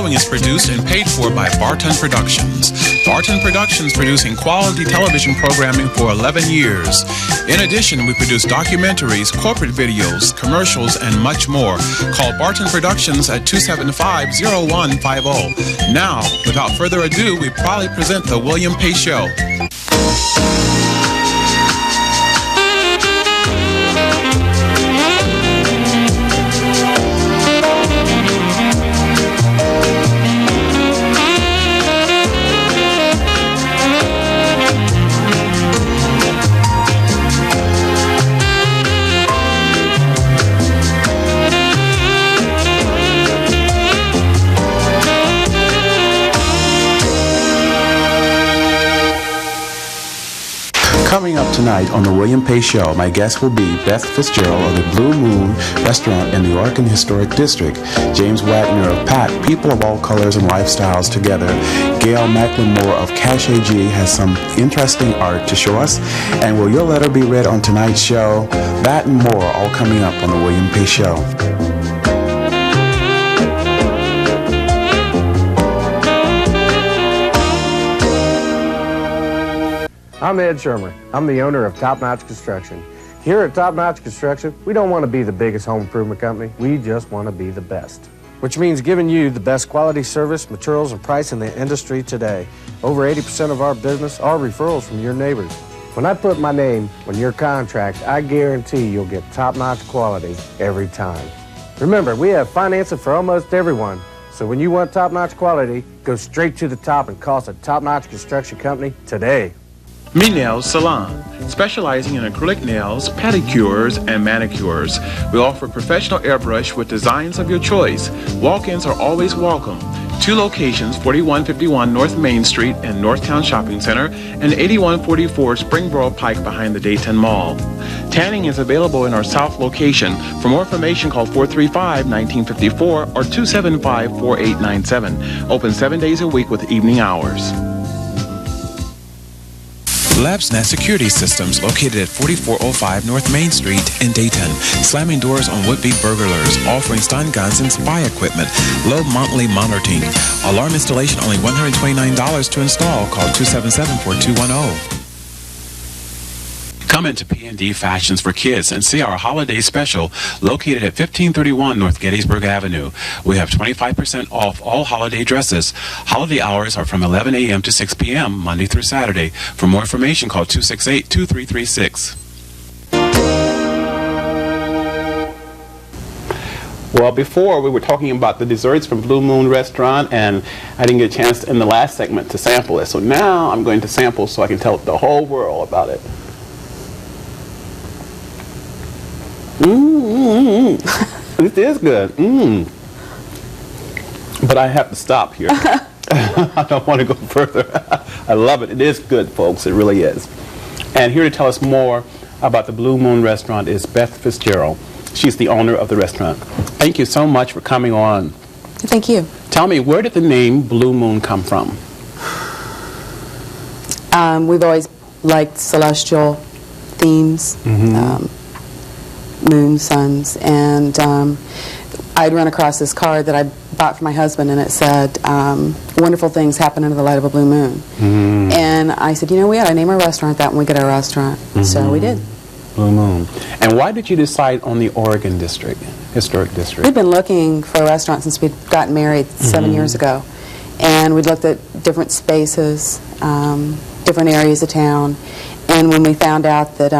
following is produced and paid for by Barton Productions. Barton Productions producing quality television programming for 11 years. In addition, we produce documentaries, corporate videos, commercials, and much more. Call Barton Productions at 275-0150. Now, without further ado, we proudly present The William P. Show. Coming up tonight on The William P. Show, my guest will be Beth Fitzgerald of the Blue Moon Restaurant in the Oregon Historic District, James Wagner of PACT, People of All Colors and Lifestyles Together. Gail McLemore of Cash AG has some interesting art to show us. And will your letter be read on tonight's show? That and more all coming up on The William P. Show. I'm Ed Shermer. I'm the owner of Top Notch Construction. Here at Top Notch Construction, we don't want to be the biggest home improvement company. We just want to be the best, which means giving you the best quality service, materials, and price in the industry today. Over 80% of our business are referrals from your neighbors. When I put my name on your contract, I guarantee you'll get top-notch quality every time. Remember, we have financing for almost everyone. So when you want top-notch quality, go straight to the top and call us a Top Notch Construction Company today. Me Nails Salon, specializing in acrylic nails, pedicures, and manicures. We offer professional airbrush with designs of your choice. Walk-ins are always welcome. 2 locations, 4151 North Main Street in Northtown Shopping Center and 8144 Springboro Pike behind the Dayton Mall. Tanning is available in our south location. For more information, call 435-1954 or 275-4897. Open 7 days a week with evening hours. LabsNet Security Systems, located at 4405 North Main Street in Dayton. Slamming doors on would-be burglars, offering stun guns and spy equipment. Low monthly monitoring. Alarm installation only $129 to install. Call 277-4210. Come into P&D Fashions for Kids and see our holiday special located at 1531 North Gettysburg Avenue. We have 25% off all holiday dresses. Holiday hours are from 11 a.m. to 6 p.m. Monday through Saturday. For more information, call 268-2336. Well, before we were talking about the desserts from Blue Moon Restaurant, and I didn't get a chance in the last segment to sample it. So now I'm going to sample so I can tell the whole world about it. It is good. But I have to stop here. I don't want to go further. I love it. It is good, folks. It really is. And here to tell us more about the Blue Moon Restaurant is Beth Fitzgerald. She's the owner of the restaurant. Thank you so much for coming on. Thank you. Tell me, where did the name Blue Moon come from? We've always liked celestial themes. Moon, suns, and I'd run across this card that I bought for my husband, and it said, wonderful things happen under the light of a blue moon. And I said, you know, we ought to name our restaurant that when we get our restaurant. So we did. Blue Moon. And why did you decide on the Oregon District, Historic District? We've been looking for a restaurant since we'd gotten married 7 years ago. And we'd looked at different spaces, different areas of town. And when we found out that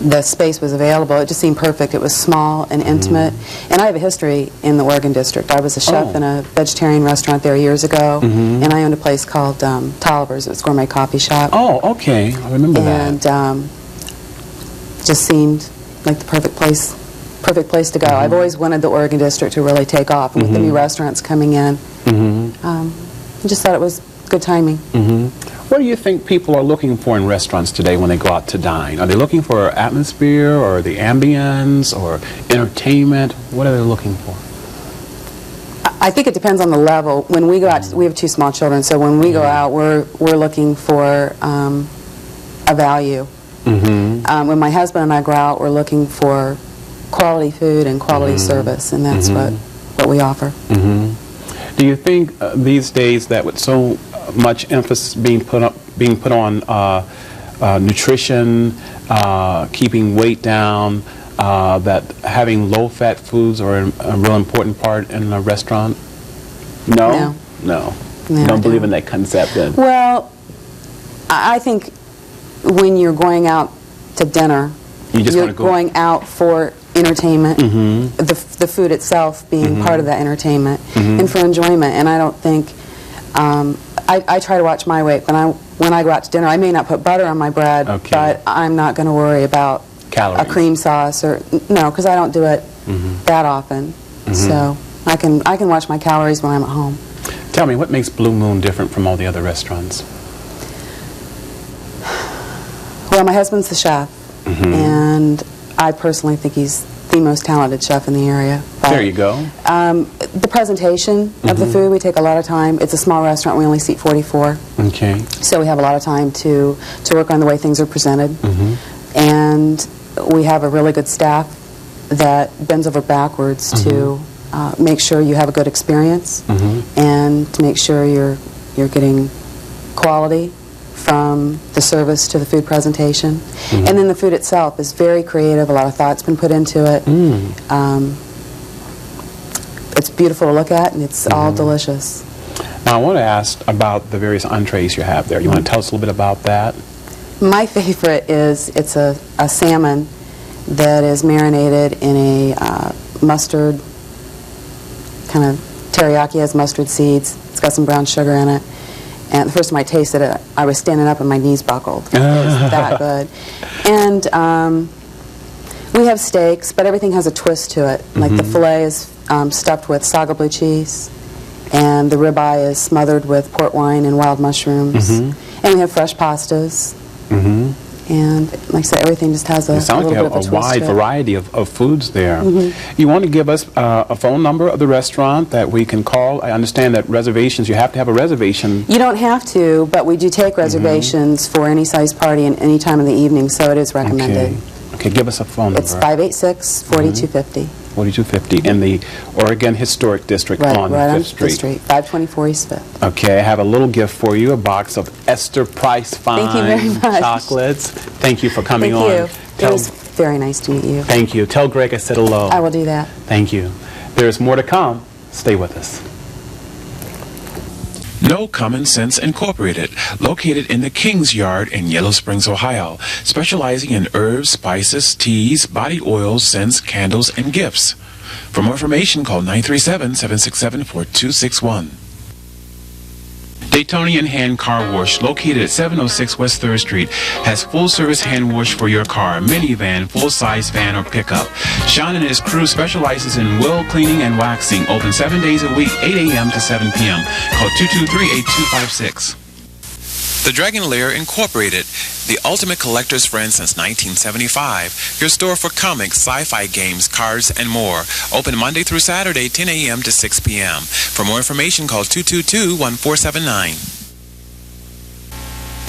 the space was available, it just seemed perfect. It was small and intimate. And I have a history in the Oregon District. I was a chef in a vegetarian restaurant there years ago, and I owned a place called Tolliver's. It was a gourmet coffee shop. Oh, okay. I remember that. And just seemed like the perfect place to go. I've always wanted the Oregon District to really take off. And with the new restaurants coming in, I just thought it was good timing. What do you think people are looking for in restaurants today when they go out to dine? Are they looking for atmosphere or the ambience or entertainment? What are they looking for? I think it depends on the level. When we go out, we have 2 small children, so when we go out, we're looking for a value. When my husband and I go out, we're looking for quality food and quality service, and that's what we offer. Do you think these days that with so much emphasis being put on nutrition, keeping weight down, that having low-fat foods are a real important part in a restaurant? No? No. You don't believe in that concept then? Well, I think when you're going out to dinner, you're going out for entertainment, the food itself being part of that entertainment, and for enjoyment. And I don't think, I try to watch my weight. When I go out to dinner, I may not put butter on my bread, but I'm not going to worry about calories, a cream sauce, or no, because I don't do it that often. So I can watch my calories when I'm at home. Tell me, what makes Blue Moon different from all the other restaurants? Well, my husband's the chef, and I personally think he's the most talented chef in the area. But, there you go. The presentation of the food, we take a lot of time. It's a small restaurant. We only seat 44. Okay. So we have a lot of time to work on the way things are presented. And we have a really good staff that bends over backwards to make sure you have a good experience and to make sure you're getting quality from the service to the food presentation. And then the food itself is very creative. A lot of thought's been put into it. It's beautiful to look at, and it's all delicious. Now, I want to ask about the various entrees you have there. You want to tell us a little bit about that? My favorite is, it's a salmon that is marinated in a mustard, kind of teriyaki, has mustard seeds. It's got some brown sugar in it. And the first time I tasted it, I was standing up and my knees buckled. It was that good. And we have steaks, but everything has a twist to it. Like the filet is stuffed with sago blue cheese, and the ribeye is smothered with port wine and wild mushrooms. And we have fresh pastas. And like I said, everything just has a little bit of a twist. It sounds like you have a wide variety of foods there. You want to give us a phone number of the restaurant that we can call? I understand that reservations, you have to have a reservation. You don't have to, but we do take reservations for any size party and any time of the evening, so it is recommended. Okay, give us a phone number. It's 586-4250. 4250 in the Oregon Historic District on 5th Street. 524 East 5th. Okay, I have a little gift for you, a box of Esther Price Fine chocolates. Thank you for coming on. Thank you. It was very nice to meet you. Thank you. Tell Greg I said hello. I will do that. Thank you. There's more to come. Stay with us. No Common Sense Incorporated, located in the King's Yard in Yellow Springs, Ohio, specializing in herbs, spices, teas, body oils, scents, candles, and gifts. For more information, call 937-767-4261. Daytonian Hand Car Wash, located at 706 West 3rd Street, has full-service hand wash for your car, minivan, full-size van, or pickup. Sean and his crew specializes in well cleaning and waxing, open 7 days a week, 8 a.m. to 7 p.m. Call 223-8256. The Dragon Lair Incorporated, the ultimate collector's friend since 1975. Your store for comics, sci-fi games, cards, and more. Open Monday through Saturday, 10 a.m. to 6 p.m. For more information, call 222-1479.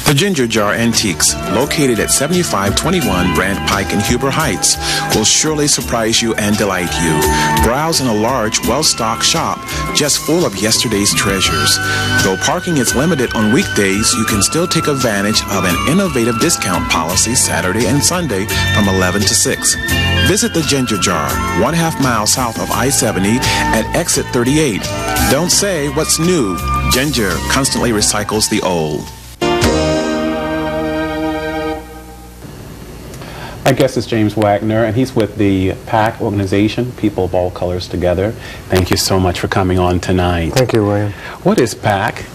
The Ginger Jar Antiques, located at 7521 Brant Pike in Huber Heights, will surely surprise you and delight you. Browse in a large, well-stocked shop just full of yesterday's treasures. Though parking is limited on weekdays, you can still take advantage of an innovative discount policy Saturday and Sunday from 11 to 6. Visit the Ginger Jar, 1/2 mile south of I-70 at exit 38. Don't say what's new. Ginger constantly recycles the old. My guest is James Wagner, and he's with the PACT organization, People of All Colors Together. Thank you so much for coming on tonight. Thank you, William. What is PACT?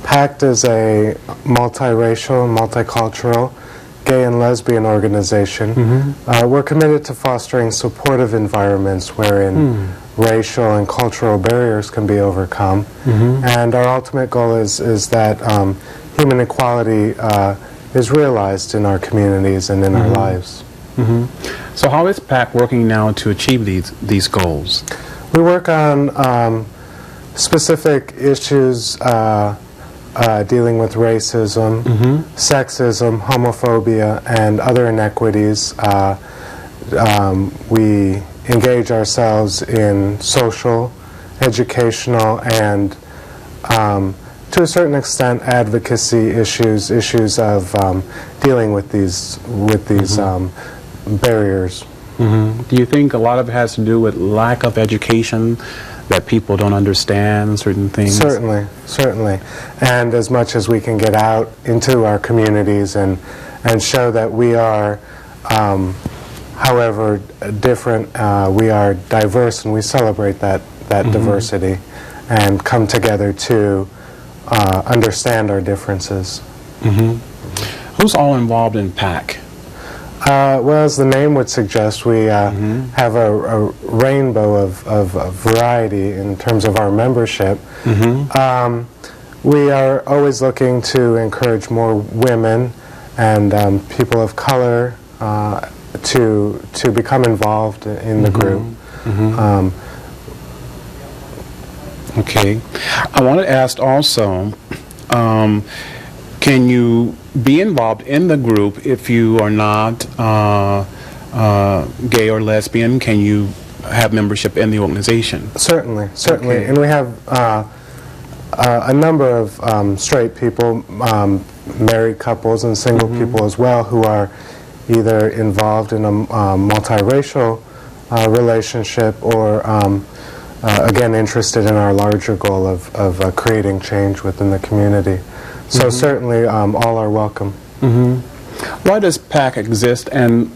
PACT is a multiracial, multicultural, gay and lesbian organization. We're committed to fostering supportive environments wherein racial and cultural barriers can be overcome. And our ultimate goal is that human equality is realized in our communities and in our lives. So how is PACT working now to achieve these goals? We work on specific issues dealing with racism, sexism, homophobia, and other inequities. We engage ourselves in social educational, and to a certain extent advocacy issues of dealing with these barriers. Do you think a lot of it has to do with lack of education, that people don't understand certain things? Certainly, certainly. And as much as we can get out into our communities and show that we are, however different, we are diverse, and we celebrate that diversity and come together to understand our differences. Who's all involved in PACT? Well, as the name would suggest, we have a rainbow of variety in terms of our membership. We are always looking to encourage more women and people of color to become involved in the group. Okay. I want to ask also, can you be involved in the group if you are not gay or lesbian? Can you have membership in the organization? Certainly, certainly. Okay. And we have a number of straight people, married couples, and single people as well, who are either involved in a multiracial relationship or again interested in our larger goal of creating change within the community. So certainly all are welcome. Why does PACT exist, and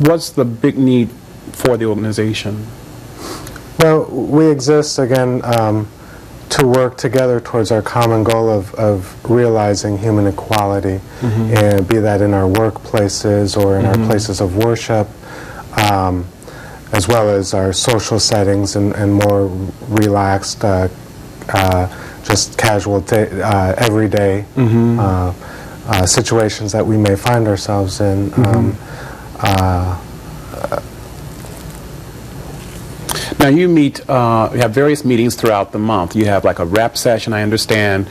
what's the big need for the organization? Well, we exist again to work together towards our common goal of realizing human equality, and be that in our workplaces or in our places of worship, as well as our social settings and more relaxed, just casual, everyday situations that we may find ourselves in. Now you meet, you have various meetings throughout the month. You have like a rap session, I understand,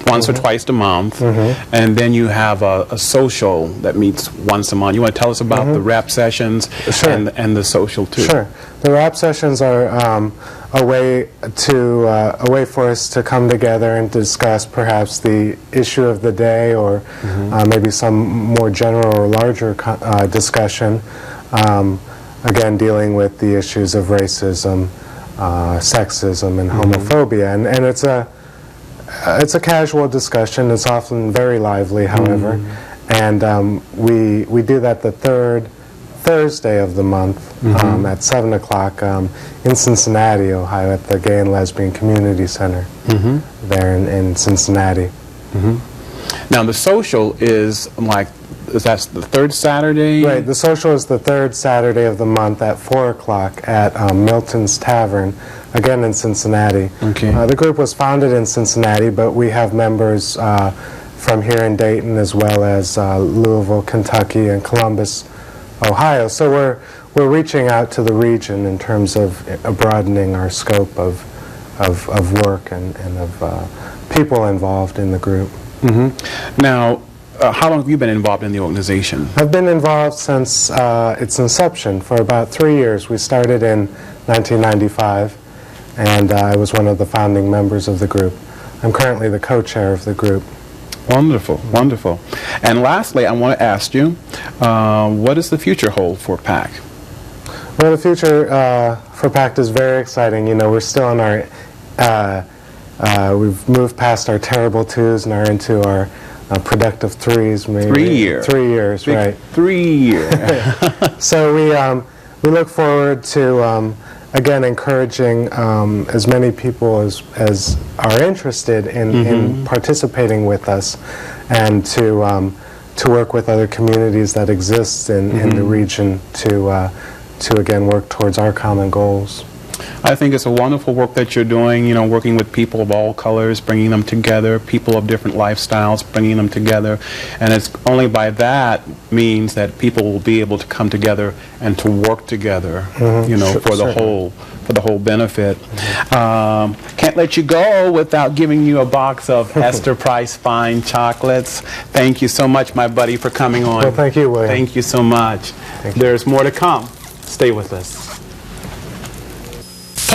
once or twice a month, and then you have a social that meets once a month. You want to tell us about the rap sessions and the social too? Sure. The rap sessions are a way for us to come together and discuss perhaps the issue of the day, or maybe some more general or larger discussion. Again, dealing with the issues of racism, sexism, and homophobia, and it's a casual discussion. It's often very lively, however, and we do that the third Thursday of the month at 7 o'clock in Cincinnati, Ohio, at the Gay and Lesbian Community Center there in Cincinnati. Now the social is like, is that the third Saturday? Right, the social is the third Saturday of the month at 4 o'clock at Milton's Tavern, again in Cincinnati. Okay. The group was founded in Cincinnati, but we have members from here in Dayton, as well as Louisville, Kentucky, and Columbus, Ohio. So we're reaching out to the region in terms of broadening our scope of work and of people involved in the group. Now, how long have you been involved in the organization? I've been involved since its inception for about 3 years. We started in 1995, and I was one of the founding members of the group. I'm currently the co-chair of the group. Wonderful, wonderful. And lastly, I want to ask you, what does the future hold for PACT? Well, the future for PACT is very exciting. You know, we're still in our, we've moved past our terrible twos and are into our productive threes, maybe. 3 years. 3 years, Big right. 3 years. So we look forward to, again, encouraging as many people as are interested in participating with us, and to work with other communities that exist in the region to again work towards our common goals. I think it's a wonderful work that you're doing, you know, working with people of all colors, bringing them together, people of different lifestyles, bringing them together. And it's only by that means that people will be able to come together and to work together, you know, for the whole benefit. Can't let you go without giving you a box of Esther Price Fine Chocolates. Thank you so much, my buddy, for coming on. Well, thank you, William. Thank you so much. There's more to come. Stay with us.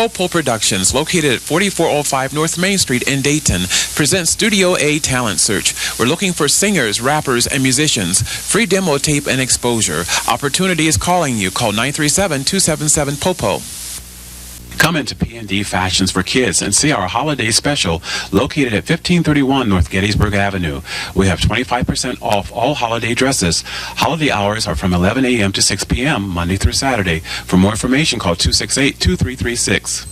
Popo Productions, located at 4405 North Main Street in Dayton, presents Studio A Talent Search. We're looking for singers, rappers, and musicians. Free demo tape and exposure. Opportunity is calling you. Call 937-277-POPO. Come into P&D Fashions for Kids and see our holiday special located at 1531 North Gettysburg Avenue. We have 25% off all holiday dresses. Holiday hours are from 11 a.m. to 6 p.m. Monday through Saturday. For more information, call 268-2336.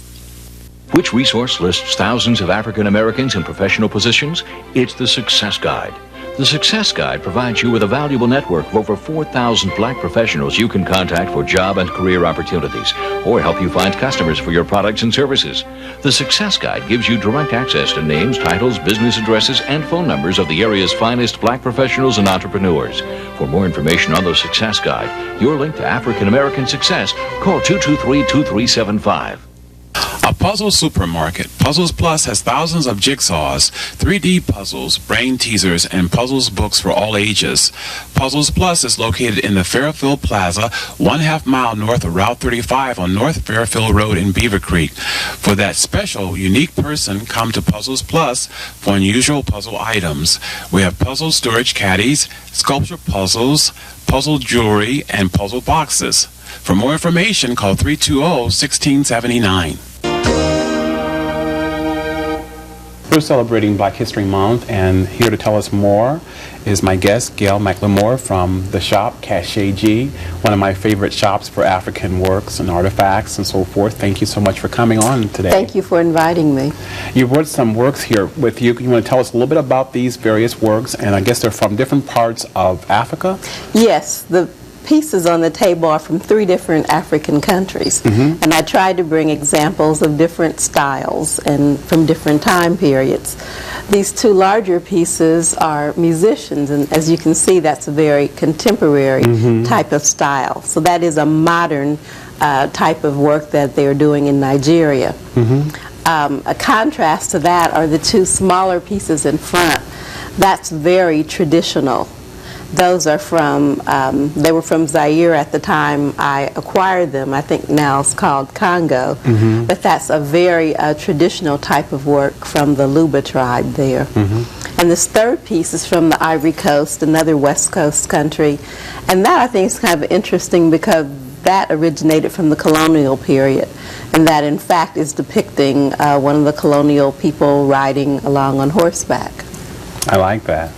Which resource lists thousands of African Americans in professional positions? It's the Success Guide. The Success Guide provides you with a valuable network of over 4,000 black professionals you can contact for job and career opportunities or help you find customers for your products and services. The Success Guide gives you direct access to names, titles, business addresses, and phone numbers of the area's finest black professionals and entrepreneurs. For more information on the Success Guide, your link to African American success, call 223-2375. A puzzle supermarket. Puzzles Plus has thousands of jigsaws, 3D puzzles, brain teasers, and puzzles books for all ages. Puzzles Plus is located in the Fairfield Plaza, 1/2 mile north of Route 35 on North Fairfield Road in Beaver Creek. For that special, unique person, come to Puzzles Plus for unusual puzzle items. We have puzzle storage caddies, sculpture puzzles, puzzle jewelry, and puzzle boxes. For more information, call 320-1679. We're celebrating Black History Month, and here to tell us more is my guest, Gail McLemore from the shop, Cache G, one of my favorite shops for African works and artifacts and so forth. Thank you so much for coming on today. Thank you for inviting me. You brought some works here with you. You want to tell us a little bit about these various works, and I guess they're from different parts of Africa? Yes, the pieces on the table are from 3 different African countries, and I tried to bring examples of different styles and from different time periods. These 2 larger pieces are musicians, and as you can see, that's a very contemporary type of style. So that is a modern type of work that they're doing in Nigeria. A contrast to that are the 2 smaller pieces in front. That's very traditional. Those are from, they were from Zaire at the time I acquired them. I think now it's called Congo. But that's a very traditional type of work from the Luba tribe there. And this 3rd piece is from the Ivory Coast, another West Coast country. And that I think is kind of interesting because that originated from the colonial period. And that in fact is depicting one of the colonial people riding along on horseback. I like that.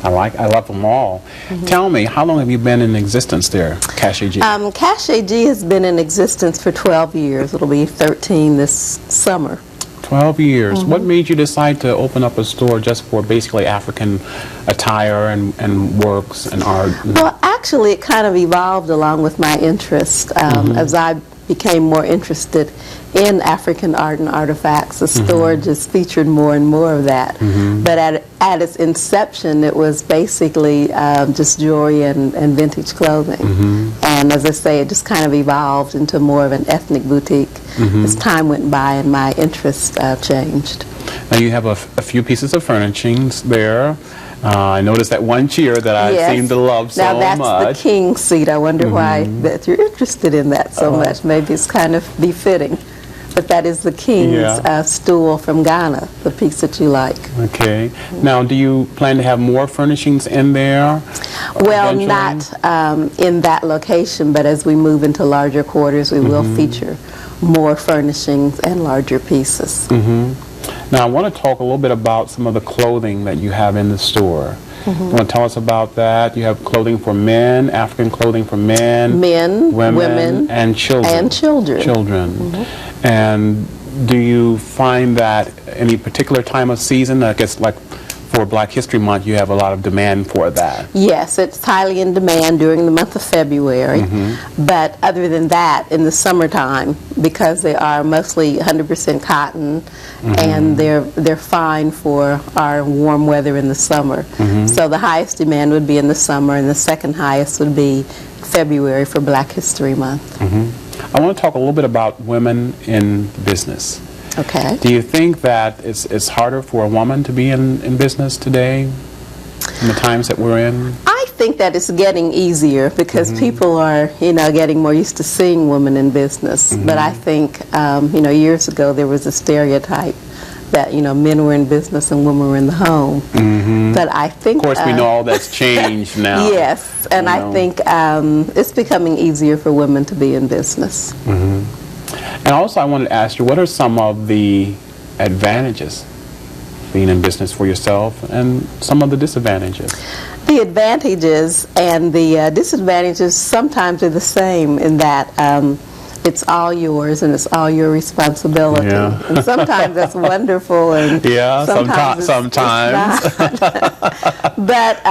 I love them all. Tell me, how long have you been in existence there, Cache G? Cache G has been in existence for 12 years. It'll be 13 this summer. 12 years. What made you decide to open up a store just for basically African attire and works and art? Well, actually, it kind of evolved along with my interest. As I became more interested in African art and artifacts, the store just featured more and more of that. But at its inception, it was basically just jewelry and vintage clothing. And as I say, it just kind of evolved into more of an ethnic boutique as time went by and my interest changed. Now you have a few pieces of furnishings there. I noticed that one chair that I seem to love so much. Now that's the king seat. I wonder why that you're interested in that so much. Maybe it's kind of befitting. But that is the king's stool from Ghana, the piece that you like. Okay. Now, do you plan to have more furnishings in there? Well, not in that location, but as we move into larger quarters, we will feature more furnishings and larger pieces. Now, I want to talk a little bit about some of the clothing that you have in the store. You want to tell us about that? You have clothing for men, African clothing for men, women, and children. And do you find that any particular time of season, I guess like for Black History Month, you have a lot of demand for that? Yes, it's highly in demand during the month of February. But other than that, in the summertime, because they are mostly 100% cotton, and they're fine for our warm weather in the summer. So the highest demand would be in the summer, and the second highest would be February for Black History Month. I want to talk a little bit about women in business. Okay. Do you think that it's harder for a woman to be in business today, in the times that we're in? I think that it's getting easier because people are, getting more used to seeing women in business. But I think, years ago there was a stereotype that, men were in business and women were in the home. But I think... Of course, we know all that's changed now. Yes, and I think it's becoming easier for women to be in business. And also, I wanted to ask you, what are some of the advantages being in business for yourself and some of the disadvantages? The advantages and the disadvantages sometimes are the same in that it's all yours and it's all your responsibility. Yeah. And sometimes that's wonderful, and sometimes. It's not. But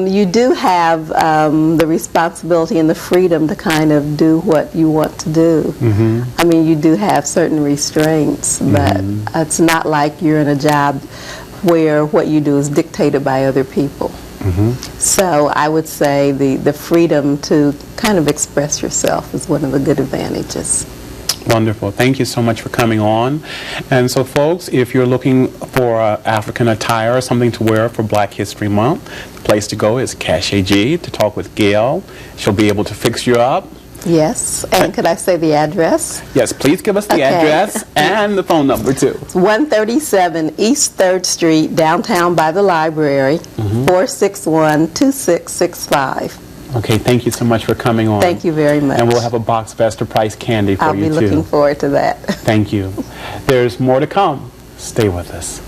you do have the responsibility and the freedom to kind of do what you want to do. I mean, you do have certain restraints, but it's not like you're in a job where what you do is dictated by other people. So I would say the freedom to kind of express yourself is one of the good advantages. Wonderful. Thank you so much for coming on. And so, folks, if you're looking for African attire or something to wear for Black History Month, the place to go is Cache G to talk with Gail. She'll be able to fix you up. Yes, and could I say the address? Yes, please give us the address and the phone number, too. It's 137 East 3rd Street, downtown by the library, 461-2665. Okay, thank you so much for coming on. Thank you very much. And we'll have a box of Esther Price candy for you, too. I'll be looking forward to that. Thank you. There's more to come. Stay with us.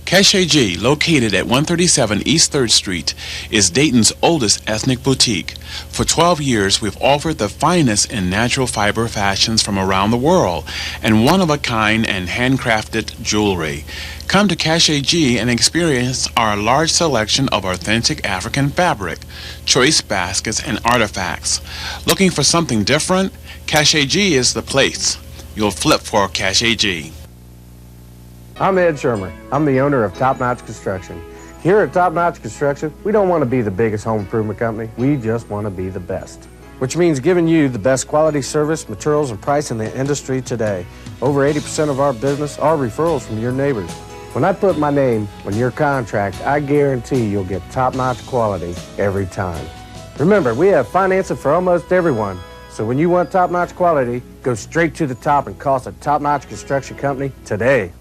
Cache G, located at 137 East 3rd Street, is Dayton's oldest ethnic boutique. For 12 years, we've offered the finest in natural fiber fashions from around the world and one-of-a-kind and handcrafted jewelry. Come to Cache G and experience our large selection of authentic African fabric, choice baskets, and artifacts. Looking for something different? Cache G is the place. You'll flip for Cache G. I'm Ed Shermer. I'm the owner of Top Notch Construction. Here at Top Notch Construction, we don't want to be the biggest home improvement company. We just want to be the best. Which means giving you the best quality service, materials, and price in the industry today. Over 80% of our business are referrals from your neighbors. When I put my name on your contract, I guarantee you'll get top-notch quality every time. Remember, we have financing for almost everyone. So when you want top-notch quality, go straight to the top and call us a Top Notch Construction Company today.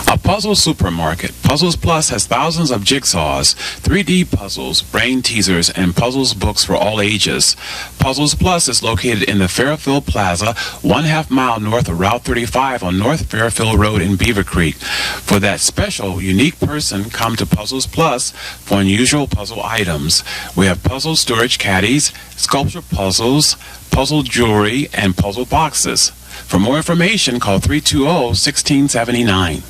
A puzzle supermarket, Puzzles Plus has thousands of jigsaws, 3D puzzles, brain teasers, and puzzles books for all ages. Puzzles Plus is located in the Fairfield Plaza, 1/2 mile north of Route 35 on North Fairfield Road in Beaver Creek. For that special, unique person, come to Puzzles Plus for unusual puzzle items. We have puzzle storage caddies, sculpture puzzles, puzzle jewelry, and puzzle boxes. For more information, call 320-1679.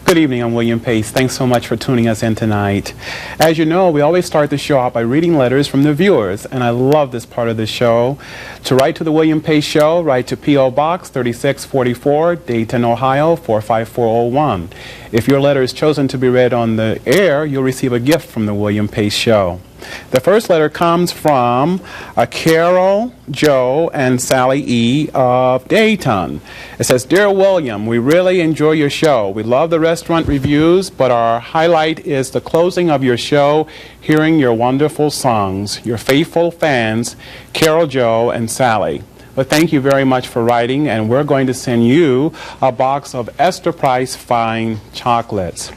Good evening, I'm William Pace. Thanks so much for tuning us in tonight. As you know, we always start the show out by reading letters from the viewers, and I love this part of the show. To write to the William Pace Show, write to P.O. Box 3644, Dayton, Ohio 45401. If your letter is chosen to be read on the air, you'll receive a gift from the William Pace Show. The first letter comes from Carol, Joe, and Sally E. of Dayton. It says, Dear William, we really enjoy your show. We love the restaurant reviews, but our highlight is the closing of your show, hearing your wonderful songs. Your faithful fans, Carol, Joe, and Sally. But thank you very much for writing, and we're going to send you a box of Esther Price Fine Chocolates.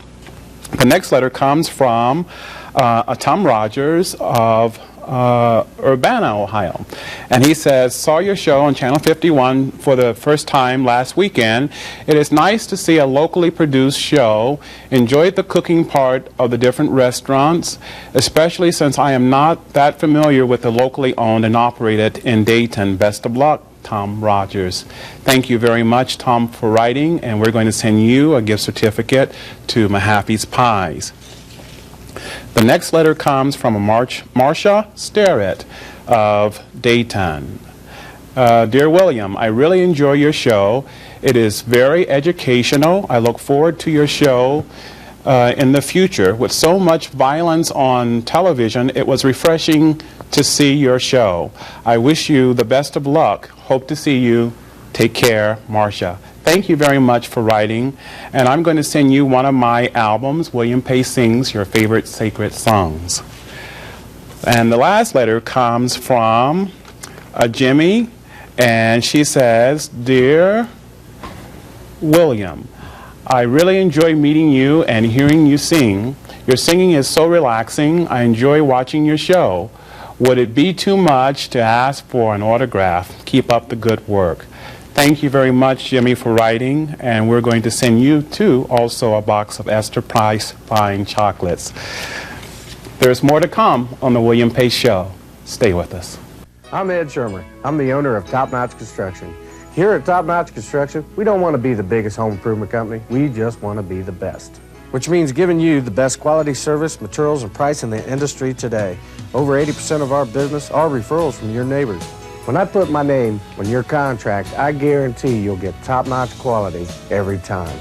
The next letter comes from Tom Rogers of Urbana, Ohio. And he says, saw your show on Channel 51 for the first time last weekend. It is nice to see a locally produced show. Enjoyed the cooking part of the different restaurants, especially since I am not that familiar with the locally owned and operated in Dayton. Best of luck, Tom Rogers. Thank you very much, Tom, for writing, and we're going to send you a gift certificate to Mahaffey's Pies. The next letter comes from Marcia Starrett of Dayton. Dear William, I really enjoy your show. It is very educational. I look forward to your show in the future. With so much violence on television, it was refreshing to see your show. I wish you the best of luck. Hope to see you. Take care, Marcia. Thank you very much for writing, and I'm going to send you one of my albums, William Pay Sings Your Favorite Sacred Songs. And the last letter comes from Jimmy, and she says, Dear William, I really enjoy meeting you and hearing you sing. Your singing is so relaxing. I enjoy watching your show. Would it be too much to ask for an autograph? Keep up the good work. Thank you very much, Jimmy, for writing, and we're going to send you, too, also a box of Esther Price Fine Chocolates. There's more to come on the William Pay Show. Stay with us. I'm Ed Shermer. I'm the owner of Top Notch Construction. Here at Top Notch Construction, we don't want to be the biggest home improvement company. We just want to be the best. Which means giving you the best quality service, materials, and price in the industry today. Over 80% of our business are referrals from your neighbors. When I put my name on your contract, I guarantee you'll get top-notch quality every time.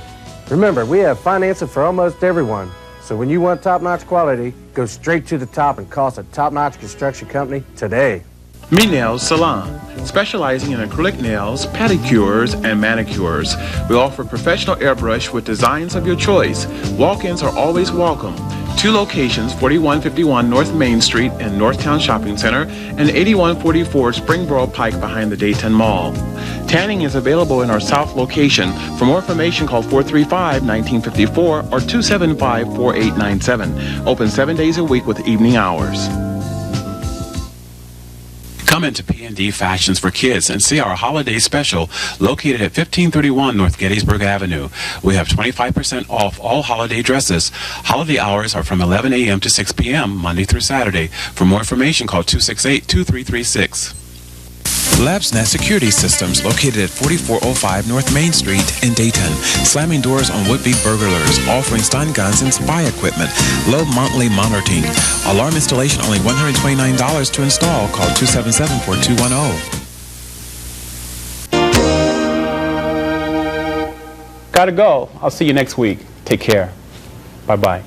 Remember, we have financing for almost everyone. So when you want top-notch quality, go straight to the top and call us a Top-Notch Construction Company today. Me Nails Salon, specializing in acrylic nails, pedicures, and manicures. We offer professional airbrush with designs of your choice. Walk-ins are always welcome. 2 locations, 4151 North Main Street in Northtown Shopping Center and 8144 Springboro Pike behind the Dayton Mall. Tanning is available in our south location. For more information, call 435-1954 or 275-4897. Open 7 days a week with evening hours. Come into P&D Fashions for Kids and see our holiday special located at 1531 North Gettysburg Avenue. We have 25% off all holiday dresses. Holiday hours are from 11 a.m. to 6 p.m. Monday through Saturday. For more information, call 268-2336. LabsNet Security Systems, located at 4405 North Main Street in Dayton. Slamming doors on would-be burglars, offering stun guns and spy equipment. Low monthly monitoring. Alarm installation only $129 to install. Call 277-4210. Gotta go. I'll see you next week. Take care. Bye-bye.